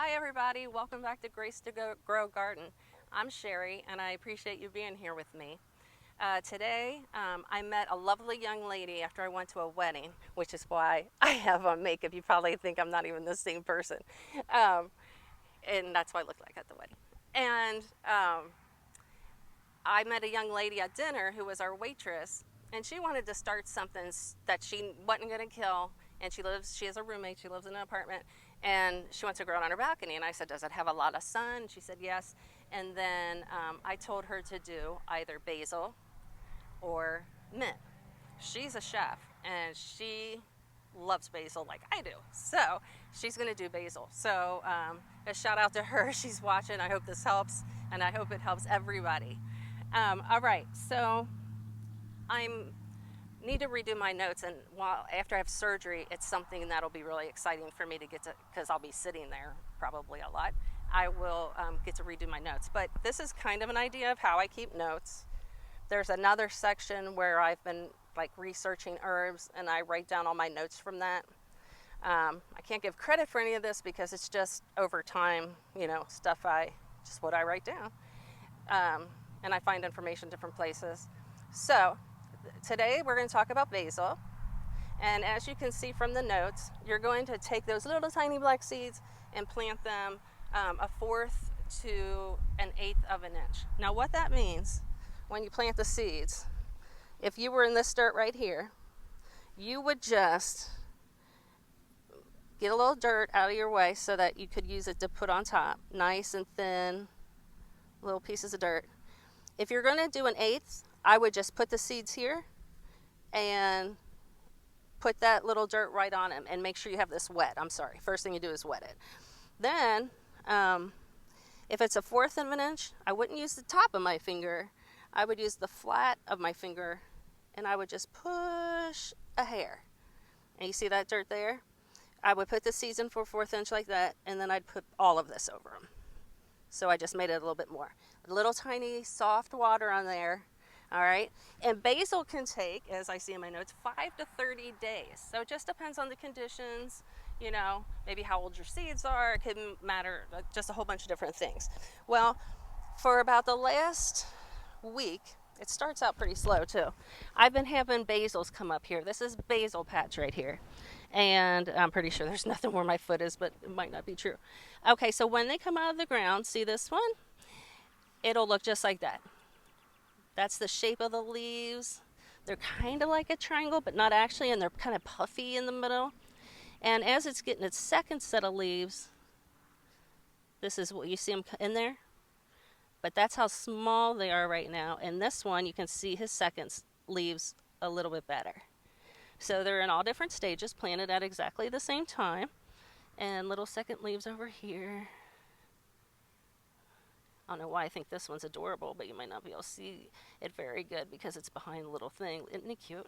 Hi everybody, welcome back to Grace to Grow Garden. I'm Sherry and I appreciate you being here with me. Today I met a lovely young lady after I went to a wedding, which is why I have on makeup. You probably think I'm not even the same person. Um, and that's what I look like at the wedding. And I met a young lady at dinner who was our waitress, and she wanted to start something that she wasn't going to kill. And she has a roommate, she lives in an apartment, and she wants to grow it on her balcony. And I said, does it have a lot of sun? She said, yes. And then I told her to do either basil or mint. She's a chef, and she loves basil like I do. So she's going to do basil. So a shout out to her. She's watching. I hope this helps, and I hope it helps everybody. All right, so I need to redo my notes, and after I have surgery, it's something that'll be really exciting for me to get to, because I'll be sitting there probably a lot. I will get to redo my notes, but this is kind of an idea of how I keep notes. There's another section where I've been like researching herbs, and I write down all my notes from that. I can't give credit for any of this because it's just over time, stuff what I write down. And I find information different places. So today we're going to talk about basil. And as you can see from the notes, you're going to take those little tiny black seeds and plant them 1/4 to 1/8 of an inch. Now what that means when you plant the seeds, if you were in this dirt right here, you would just get a little dirt out of your way so that you could use it to put on top. Nice and thin little pieces of dirt. If you're going to do 1/8, I would just put the seeds here and put that little dirt right on them and make sure you have this wet. I'm sorry. First thing you do is wet it. Then, if it's 1/4 of an inch, I wouldn't use the top of my finger. I would use the flat of my finger, and I would just push a hair. And you see that dirt there? I would put the seeds in for 1/4 inch like that, and then I'd put all of this over them. So I just made it a little bit more. A little tiny soft water on there. All right. And basil can take, as I see in my notes, 5 to 30 days. So it just depends on the conditions, maybe how old your seeds are. It can matter, just a whole bunch of different things. Well, for about the last week, it starts out pretty slow too. I've been having basils come up here. This is basil patch right here. And I'm pretty sure there's nothing where my foot is, but it might not be true. Okay, so when they come out of the ground, see this one? It'll look just like that. That's the shape of the leaves. They're kind of like a triangle, but not actually, and they're kind of puffy in the middle. And as it's getting its second set of leaves, this is what you see them in there. But that's how small they are right now. And this one, you can see his second leaves a little bit better. So they're in all different stages, planted at exactly the same time. And little second leaves over here. I don't know why I think this one's adorable, but you might not be able to see it very good because it's behind a little thing. Isn't he cute?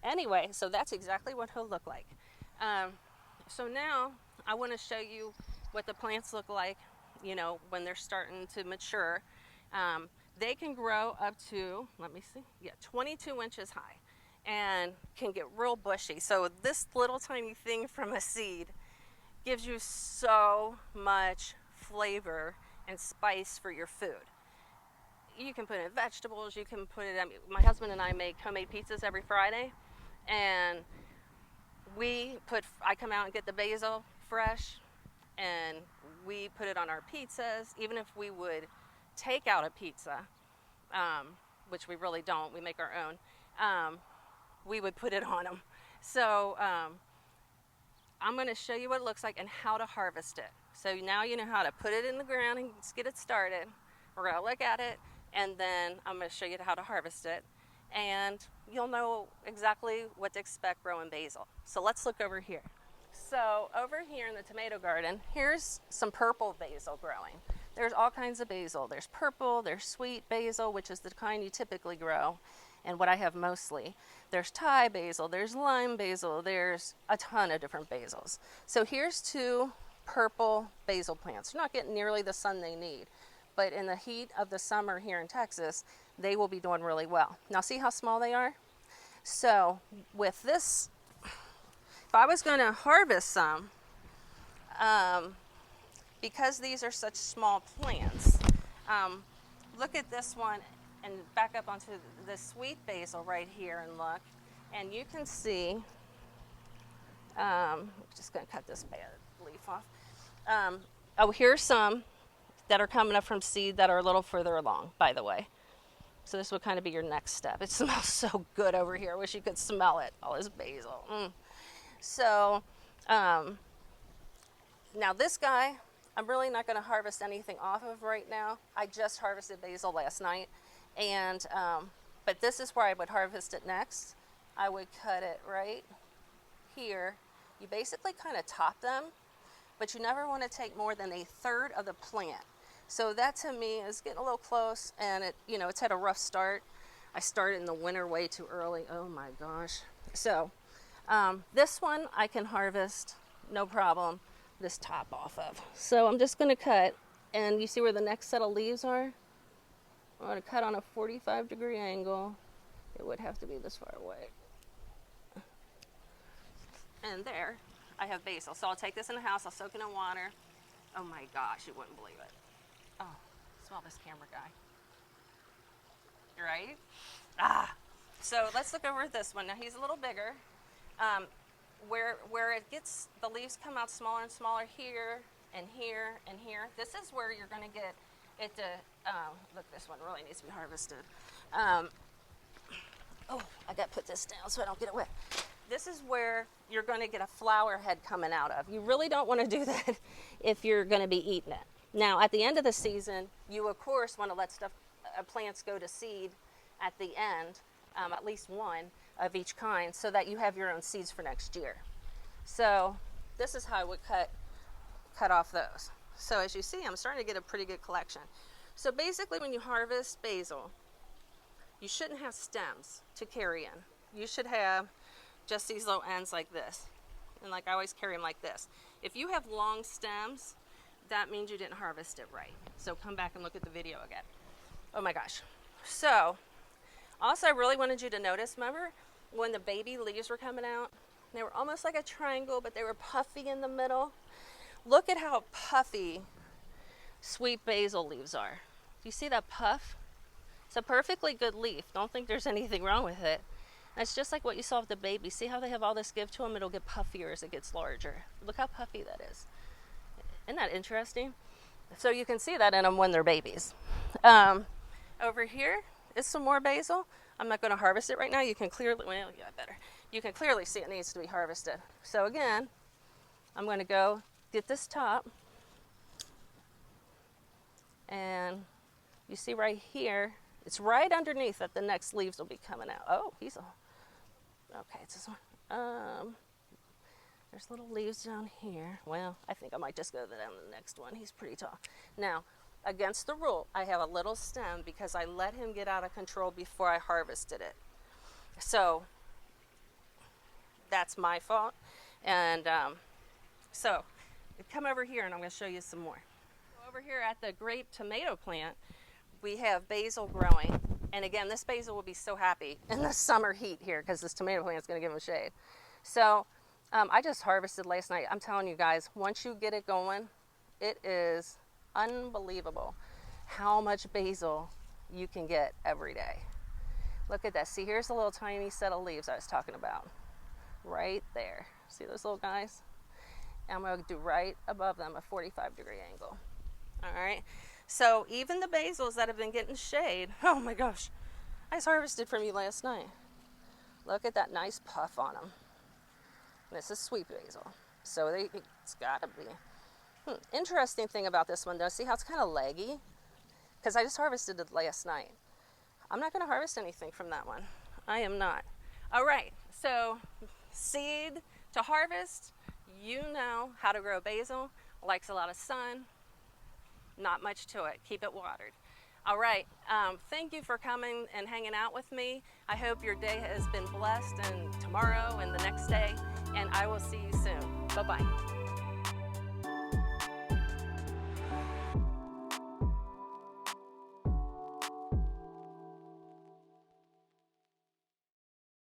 Anyway, so that's exactly what he'll look like. So now I want to show you what the plants look like, when they're starting to mature. They can grow up to, 22 inches high and can get real bushy. So this little tiny thing from a seed gives you so much flavor and spice for your food. You can put it in vegetables, you can put it in, my husband and I make homemade pizzas every Friday, and I come out and get the basil fresh, and we put it on our pizzas. Even if we would take out a pizza, which we really don't, we make our own, we would put it on them. So I'm going to show you what it looks like and how to harvest it. So now you know how to put it in the ground and get it started. We're going to look at it, and then I'm going to show you how to harvest it. And you'll know exactly what to expect growing basil. So let's look over here. So over here in the tomato garden, here's some purple basil growing. There's all kinds of basil. There's purple, there's sweet basil, which is the kind you typically grow, and what I have mostly. There's Thai basil, there's lime basil, there's a ton of different basils. So here's 2 purple basil plants. They're not getting nearly the sun they need, but in the heat of the summer here in Texas, they will be doing really well. Now see how small they are? So with this, if I was going to harvest some, because these are such small plants, look at this one and back up onto the sweet basil right here and look, and you can see, I'm just going to cut this bad leaf off. Oh, here's some that are coming up from seed that are a little further along, by the way. So this would kind of be your next step. It smells so good over here. I wish you could smell it, all this basil. So now this guy, I'm really not going to harvest anything off of right now. I just harvested basil last night, and but this is where I would harvest it next. I would cut it right here. You basically kind of top them, but you never want to take more than 1/3 of the plant. So that to me is getting a little close, and it, you know, it's had a rough start. I started in the winter way too early. Oh my gosh. So this one I can harvest, no problem, this top off of. So I'm just going to cut, and you see where the next set of leaves are? I'm going to cut on a 45-degree angle. It would have to be this far away. And there, I have basil. So I'll take this in the house, I'll soak it in water. Oh my gosh, you wouldn't believe it. Oh, smell this camera guy. Right? So let's look over at this one. Now he's a little bigger. Where it gets, the leaves come out smaller and smaller here and here and here. This is where you're going to get it to, look, this one really needs to be harvested. Oh, I got to put this down so I don't get it wet. This is where you're going to get a flower head coming out of. You really don't want to do that if you're going to be eating it. Now, at the end of the season, you of course want to let plants go to seed at the end, at least one of each kind, so that you have your own seeds for next year. So this is how I would cut off those. So as you see, I'm starting to get a pretty good collection. So basically, when you harvest basil, you shouldn't have stems to carry in. You should have just these little ends like this. And like I always carry them like this. If you have long stems, that means you didn't harvest it right. So come back and look at the video again. Oh my gosh. So also I really wanted you to notice, remember when the baby leaves were coming out? They were almost like a triangle, but they were puffy in the middle. Look at how puffy sweet basil leaves are. Do you see that puff? It's a perfectly good leaf. Don't think there's anything wrong with it. It's just like what you saw with the baby. See how they have all this give to them? It'll get puffier as it gets larger. Look how puffy that is. Isn't that interesting? So you can see that in them when they're babies. Over here is some more basil. I'm not going to harvest it right now. You can clearly, well, yeah, better. You can clearly see it needs to be harvested. So again, I'm going to go get this top. And you see right here, it's right underneath that the next leaves will be coming out. Oh, he's a, okay, it's this one. There's little leaves down here. Well, I think I might just go down to the next one. He's pretty tall. Now, against the rule, I have a little stem because I let him get out of control before I harvested it. So that's my fault. And so come over here and I'm going to show you some more. Over here at the grape tomato plant, we have basil growing. And again, this basil will be so happy in the summer heat here because this tomato plant is going to give him shade. So I just harvested last night. I'm telling you guys, once you get it going, it is unbelievable how much basil you can get every day. Look at that. See, here's a little tiny set of leaves I was talking about. Right there. See those little guys? And I'm going to do right above them a 45-degree angle. All right. So even the basils that have been getting shade, oh my gosh, I just harvested from you last night. Look at that nice puff on them. This is sweet basil. So it's got to be. Interesting thing about this one, though, see how it's kind of leggy? Because I just harvested it last night. I'm not going to harvest anything from that one. I am not. All right, so seed to harvest, you know how to grow basil. Likes a lot of sun. Not much to it. Keep it watered. All right, thank you for coming and hanging out with me. I hope your day has been blessed, and tomorrow and the next day, and I will see you soon. Bye-bye.